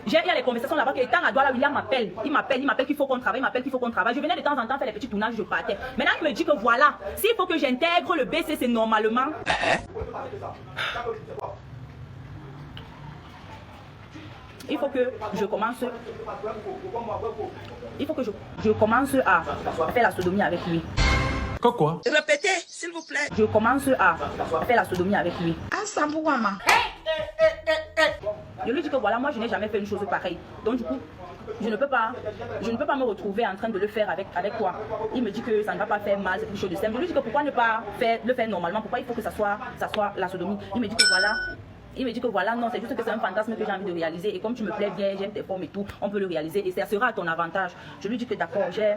il y a les conversations là-bas, étant à Douala, William m'appelle. Il m'appelle qu'il faut qu'on travaille, Je venais de temps en temps faire les petits tournages, je partais. Maintenant, il me dit que voilà, s'il faut que j'intègre le BCC normalement. Il faut que je commence. Il faut que je commence à faire la sodomie avec lui. Quoi? Répétez, s'il vous plaît. Je commence à faire la sodomie avec lui. Ah, ça vous va, ma. Je lui dis que voilà, moi je n'ai jamais fait une chose pareille. Donc du coup, je ne peux pas me retrouver en train de le faire avec toi. Il me dit que ça ne va pas faire mal, c'est quelque chose de simple. Je lui dis que pourquoi ne pas le faire normalement, pourquoi il faut que ça soit la sodomie. Il me dit que voilà, non, c'est juste que c'est un fantasme que j'ai envie de réaliser. Et comme tu me plais bien, j'aime tes formes et tout, on peut le réaliser et ça sera à ton avantage. Je lui dis que d'accord, j'ai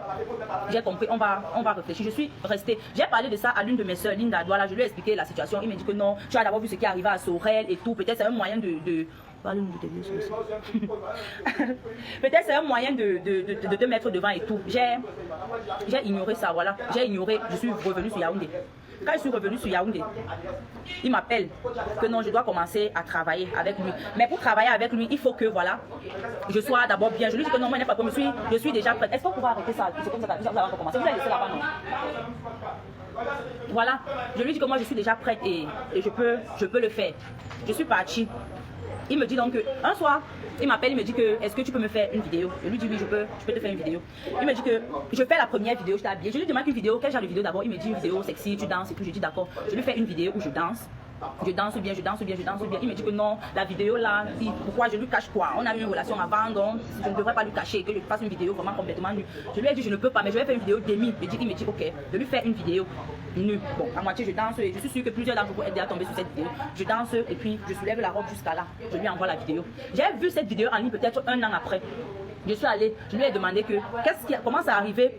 compris, on va réfléchir. Je suis restée. J'ai parlé de ça à l'une de mes soeurs, Linda Douala. Je lui ai expliqué la situation. Il me dit que non, tu as d'abord vu ce qui est arrivé à Sorel et tout. Peut-être c'est un moyen de peut-être c'est un moyen de te mettre devant et tout. J'ai ignoré ça, voilà. J'ai ignoré. Je suis revenue sur Yaoundé. Quand je suis revenue sur Yaoundé, il m'appelle que non, je dois commencer à travailler avec lui. Mais pour travailler avec lui, il faut que voilà, je sois d'abord bien. Je lui dis que non, moi, je suis déjà prête. Est-ce qu'on pourra arrêter ça? C'est comme ça que vous allez recommencer. Vous allez laisser là-bas, non? Voilà, je lui dis que moi je suis déjà prête et je peux le faire. Je suis partie. Il me dit donc un soir, il m'appelle, il me dit que est-ce que tu peux me faire une vidéo? Je lui dis oui, je peux te faire une vidéo. Il me dit que je fais la première vidéo, je t'ai habillée. Je lui demande une vidéo, quel genre de vidéo d'abord? Il me dit une vidéo sexy, tu danses et tout. Je dis d'accord. Je lui fais une vidéo où je danse. Je danse bien. Il me dit que non, la vidéo là, pourquoi je lui cache quoi? On a eu une relation avant, donc je ne devrais pas lui cacher, que je fasse une vidéo vraiment complètement nue. Je lui ai dit je ne peux pas, mais je vais faire une vidéo demi. Il me dit ok, de lui faire une vidéo nue. Bon, à moitié je danse et je suis sûre que plusieurs d'entre vous aident à tomber sur cette vidéo. Je danse et puis je soulève la robe jusqu'à là. Je lui envoie la vidéo. J'ai vu cette vidéo en ligne peut-être un an après. Je suis allée, je lui ai demandé comment ça arrivé,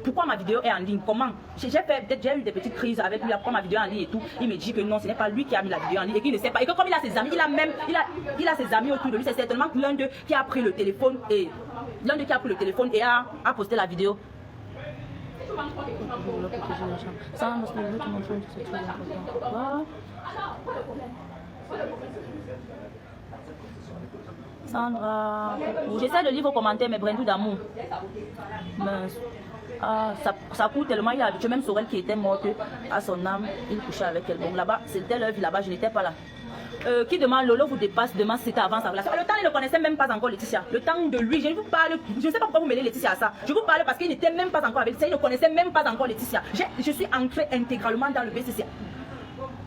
pourquoi ma vidéo est en ligne, comment. J'ai eu des petites crises avec lui, pourquoi ma vidéo est en ligne et tout. Il me dit que non, ce n'est pas lui qui a mis la vidéo en ligne et qu'il ne sait pas. Et que comme il a ses amis, il a ses amis autour de lui, c'est certainement l'un d'eux qui a pris le téléphone et a posté la vidéo. Sandra, j'essaie de lire vos commentaires, mais Brendou d'amour. Ah, ça coûte tellement, il a habitué même Sorel qui était morte à son âme, il couchait avec elle. Bon, là-bas, c'était leur vie là-bas, je n'étais pas là. Qui demande Lolo vous dépasse, demande si c'était avant sa relation. Le temps, il ne connaissait même pas encore Laetitia. Le temps de lui, je ne vous parle, je ne sais pas pourquoi vous mêlez Laetitia à ça. Je vous parle parce qu'il n'était même pas encore avec Laetitia, il ne connaissait même pas encore Laetitia. Je suis entrée intégralement dans le BCC.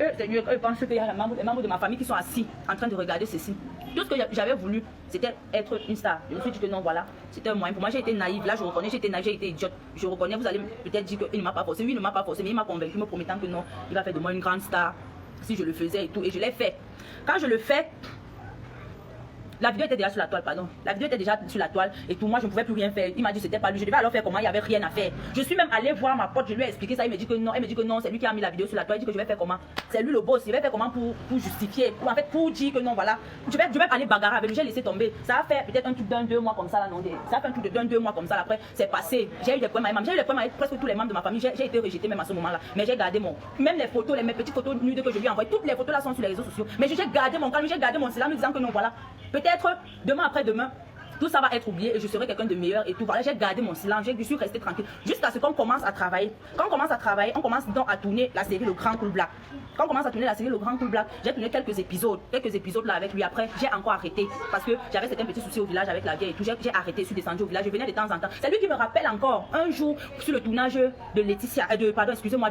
Eux pensent qu'il y a les membres de ma famille qui sont assis en train de regarder ceci. Tout ce que j'avais voulu, c'était être une star. Je me suis dit que non, voilà, c'était un moyen. Pour moi, j'ai été naïve. Là, je reconnais, j'ai été naïve, j'ai été idiote. Je reconnais, vous allez peut-être dire qu'il ne m'a pas forcé. Oui, il ne m'a pas forcé, mais il m'a convaincu, me promettant que non, il va faire de moi une grande star si je le faisais et tout. Et je l'ai fait. Quand je le fais, la vidéo était déjà sur la toile, pardon. La vidéo était déjà sur la toile et tout. Moi, je ne pouvais plus rien faire. Il m'a dit que c'était pas lui. Je devais alors faire comment? Il n'y avait rien à faire. Je suis même allée voir ma pote. Je lui ai expliqué ça. Il me dit que non. Elle me dit que non, c'est lui qui a mis la vidéo sur la toile. Il dit que je vais faire comment? C'est lui le boss. Il va faire comment pour justifier? En fait, pour dire que non, voilà. Je vais aller bagarrer avec lui. J'ai laissé tomber. Ça a fait peut-être un truc d'1-2 mois comme ça. Là, non, ça a fait un truc de 1-2 mois comme ça. Là, après, c'est passé. J'ai eu des problèmes avec j'ai eu des problèmes avec presque tous les membres de ma famille. J'ai été rejetée même à ce moment-là. Mais j'ai gardé même les photos, mes petites photos nudes que je lui ai envoyées. Toutes les photos là sont sur les réseaux sociaux. Mais j'ai gardé mon calme. J'ai gardé mon silence, me disant que non, voilà. Peut-être demain après-demain, tout ça va être oublié et je serai quelqu'un de meilleur et tout. Voilà, j'ai gardé mon silence, je suis restée tranquille. Jusqu'à ce qu'on commence à travailler. Quand on commence à travailler, on commence donc à tourner la série Le Grand Cool Black. Quand on commence à tourner la série Le Grand Cool Black, j'ai tourné quelques épisodes là avec lui. Après, j'ai encore arrêté parce que j'avais certains petits soucis au village avec la vieille et tout. J'ai arrêté, je suis descendue au village, je venais de temps en temps. C'est lui qui me rappelle encore un jour sur le tournage de Laetitia, de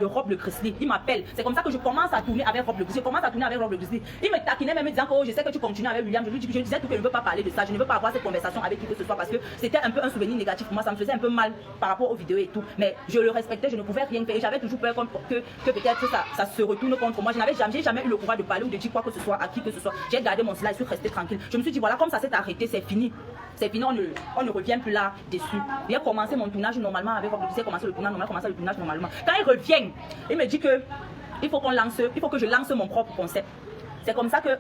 Rob le Grizzly. Il m'appelle. C'est comme ça que je commence à tourner avec Rob le Grizzly. Il me taquinait même me disant que oh, je sais que tu continues avec William. Je disais tout que je ne veux pas parler de ça. Je ne veux pas avoir cette conversation avec qui que ce soit parce que c'était un peu un souvenir négatif pour moi. Ça me faisait un peu mal par rapport aux vidéos et tout. Mais je le respectais, je ne pouvais rien faire. Et j'avais toujours peur que peut-être ça se retourne contre moi. Je n'avais jamais eu le courage de parler ou de dire quoi que ce soit à qui que ce soit. J'ai gardé mon silence, je suis restée tranquille. Je me suis dit voilà, comme ça s'est arrêté, c'est fini. C'est fini, on ne revient plus là dessus. J'ai commencé mon tournage normalement avec Rob. J'ai commencé le tournage normalement. Quand il revient, il me dit que il faut que je lance mon propre concept. C'est comme ça que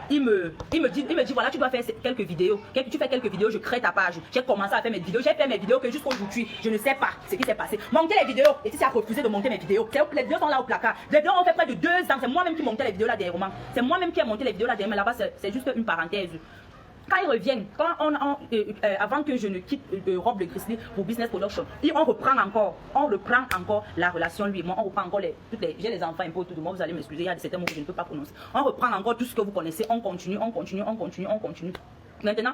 il me dit voilà, tu dois faire quelques vidéos. Tu fais quelques vidéos, je crée ta page. J'ai commencé à faire mes vidéos. J'ai fait mes vidéos que jusqu'aujourd'hui, je ne sais pas ce qui s'est passé. Monter les vidéos. Et si ça a refusé de monter mes vidéos. Les vidéos sont là au placard. Les vidéos ont fait près de 2 ans. C'est moi-même qui montais les vidéos là derrière moi. C'est moi-même qui ai monté les vidéos là derrière. Mais là-bas, c'est juste une parenthèse. Quand ils reviennent, avant que je ne quitte Rob le Grizzly pour Business Production, on reprend encore la relation, lui et moi, on reprend encore j'ai les enfants un peu autour de moi, vous allez m'excuser, il y a certains mots que je ne peux pas prononcer. On reprend encore tout ce que vous connaissez, on continue. Maintenant,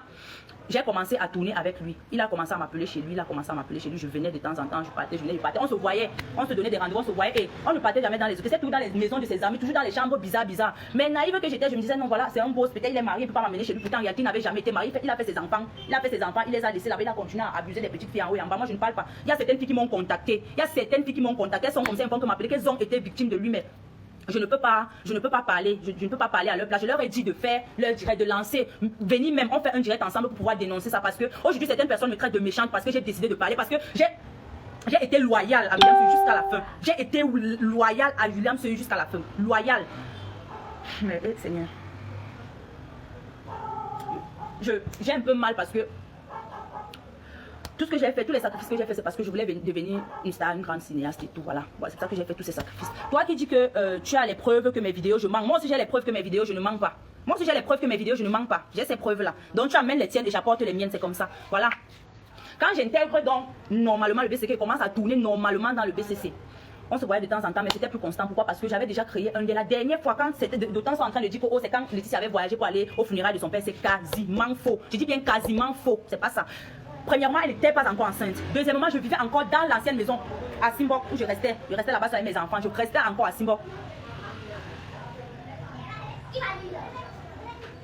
j'ai commencé à tourner avec lui. Il a commencé à m'appeler chez lui, je venais de temps en temps, je partais. On se voyait, on se donnait des rendez-vous, on se voyait et on ne partait jamais dans les autres. C'était tout dans les maisons de ses amis, toujours dans les chambres bizarres. Mais naïve que j'étais, je me disais non, voilà, c'est un boss, peut-être il est marié, il ne peut pas m'amener chez lui. Pourtant, il n'avait jamais été marié, il a fait ses enfants, il les a laissés là-bas, il a continué à abuser des petites filles en haut et en bas. Moi, je ne parle pas. Il y a certaines filles qui m'ont contacté, elles sont comme ça, elles vont m'appeler, qu'elles ont été victimes de lui, mais je ne peux pas parler à leur place. Je leur ai dit de faire leur direct, de lancer, venir même, on fait un direct ensemble pour pouvoir dénoncer ça parce que aujourd'hui certaines personnes me traitent de méchante parce que j'ai décidé de parler, parce que j'ai été loyale à William jusqu'à la fin. J'ai été loyale à William jusqu'à la fin. Loyale. Mais Seigneur. J'ai un peu mal parce que tout ce que j'ai fait, tous les sacrifices que j'ai fait, c'est parce que je voulais devenir une star, une grande cinéaste et tout. Voilà, c'est ça que j'ai fait, tous ces sacrifices. Toi qui dis que tu as les preuves que mes vidéos, je manque. Moi aussi, j'ai les preuves que mes vidéos, je ne manque pas. Je ne manque pas. J'ai ces preuves-là. Donc, tu amènes les tiennes et j'apporte les miennes, c'est comme ça. Voilà. Quand j'intègre donc normalement le BCC, commence à tourner normalement dans le BCC. On se voyait de temps en temps, mais c'était plus constant. Pourquoi? Parce que j'avais déjà créé un de la dernière fois, quand c'était d'autant sont en train de dire que c'est quand Laetitia avait voyagé pour aller au funérailles de son père, c'est quasiment faux. Je dis bien quasiment faux, c'est pas ça. Premièrement, elle n'était pas encore enceinte. Deuxièmement, je vivais encore dans l'ancienne maison à Simbok où je restais là-bas avec mes enfants. Je restais encore à Simbok.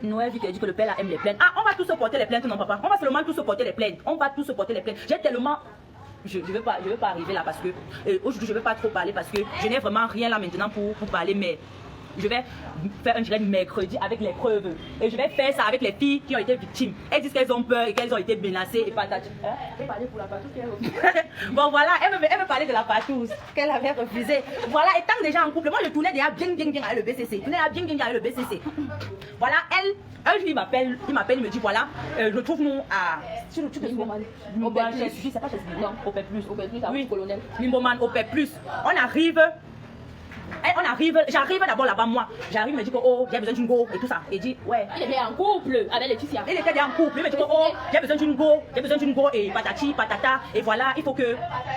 Noël vu qu'elle dit que le père là aime les plaintes. Ah, on va tous se porter les plaintes, non papa. On va seulement tous se porter les plaintes. J'ai tellement... Je veux pas arriver là parce que... aujourd'hui, je ne veux pas trop parler parce que je n'ai vraiment rien là maintenant pour parler, mais... Je vais faire un direct mercredi avec les preuves. Et je vais faire ça avec les filles qui ont été victimes. Elles disent qu'elles ont peur et qu'elles ont été menacées et patates. Elle parlait pour la patouze qu'elle a refusée. Bon voilà, elle me parlait de la patouze qu'elle avait refusée. Voilà, étant déjà en couple, moi je tournais déjà bien avec le BCC. Voilà, un jour il m'appelle, il me dit voilà, je trouve nous à... Tu te souviens? C'est pas chez non, au P+. Oui, colonel. Limboman, au P+. J'arrive d'abord là-bas, moi. J'arrive, il me dit que oh, j'ai besoin d'une go et tout ça. Il dit, ouais. Il était en couple avec Laetitia. Il était déjà en couple. Il me dit que oh, j'ai besoin d'une go et patati, patata. Et voilà, il faut que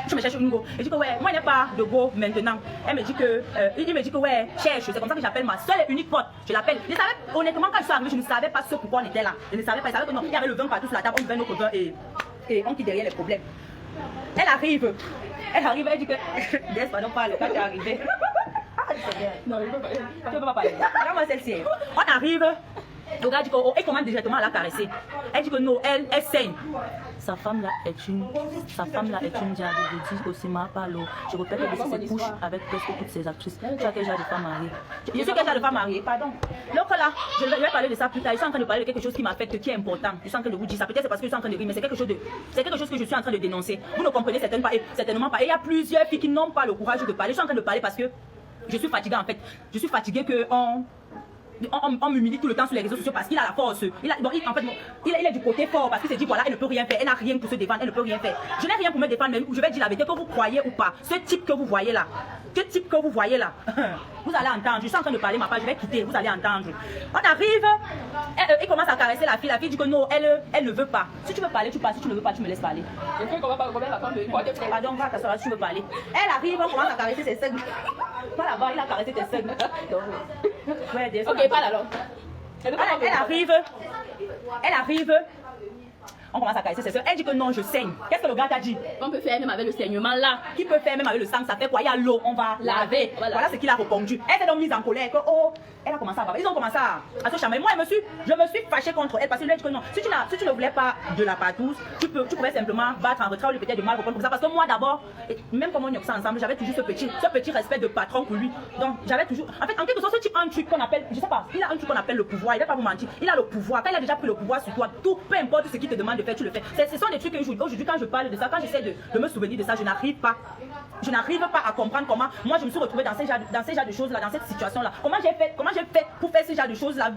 tu me cherches une go. Il dit que ouais, moi, il n'y a pas de go maintenant. Il me dit que ouais, cherche. C'est comme ça que j'appelle ma seule et unique pote. Je l'appelle. Je savais, honnêtement, quand je suis arrivée, je ne savais pas ce pourquoi on était là. Je ne savais pas. Je savais que non, il y avait le vin partout sur la table, on buvait notre vin et on quitte derrière les problèmes. Elle arrive, elle dit que. Laisse pas, non, parle, quand tu es arrivée. Non, je ne peux pas parler. Regarde-moi celle-ci. On arrive. Le gars dit qu'elle commence directement à la caresser. Elle dit que non, elle saigne. Sa femme là est une diable. Je dis aussi ma palo. Je répète que c'est couche avec presque toutes ces actrices. Tu as quel genre de femme mariée? Je suis quel genre de femme mariée, pardon. Donc là, je vais parler de ça plus tard. Je suis en train de parler de quelque chose qui m'affecte, qui est important. Je suis en train de vous dire ça. Peut-être c'est parce que je suis en train de rire, mais c'est quelque chose que je suis en train de dénoncer. Vous ne comprenez certainement pas. Et il y a plusieurs filles qui n'ont pas le courage de parler. Je suis en train de parler parce que je suis fatiguée en fait. Je suis fatiguée on m'humilie tout le temps sur les réseaux sociaux parce qu'il a la force. Il est du côté fort parce qu'il s'est dit voilà, elle ne peut rien faire. Elle n'a rien pour se défendre, elle ne peut rien faire. Je n'ai rien pour me défendre, mais je vais dire la vérité, que vous croyez ou pas. Ce type que vous voyez là, vous allez entendre. Je suis en train de parler, ma page, je vais quitter, vous allez entendre. On arrive, il commence à caresser la fille dit que non, elle ne veut pas. Si tu veux parler, tu parles, si tu ne veux pas, tu me laisses parler. Pardon, va t'asseoir si tu veux parler. Elle arrive, on commence à caresser ses seins. Pas là-bas, il a caressé tes seins. Ouais, ok, pas alors. Elle arrive. On commence à caresser ses soeurs. Elle dit que non, je saigne. Qu'est-ce que le gars t'a dit? On peut faire même avec le saignement là. Qui peut faire même avec le sang? Ça fait quoi? Il y a l'eau, on va laver. Voilà ce qu'il a répondu. Elle s'est donc mise en colère. Que, oh, elle a commencé à baver. Ils ont commencé à se charmer. Moi, je me suis fâchée contre elle parce qu'il lui a dit que non. Si tu ne voulais pas de la patouze, tu pouvais simplement battre en retrait ou lui peut-être de mal reprendre comme ça. Parce que moi, d'abord, même comme on y ça ensemble, j'avais toujours ce petit respect de patron pour lui. Donc, j'avais toujours. En fait, en quelque sorte, ce type a un truc qu'on appelle, je sais pas, il a un truc qu'on appelle le pouvoir. Il ne va pas vous mentir. Il a le pouvoir. Quand il a déjà pris le pouvoir sur toi, tout, peu importe ce qu'il te demande de faire, tu le fais. Ce sont des trucs que aujourd'hui, quand je parle de ça, quand j'essaie de me souvenir de ça, je n'arrive pas à comprendre comment moi je me suis retrouvée dans ces genres de choses là, dans cette situation là. Comment j'ai fait pour faire ce genre de choses là.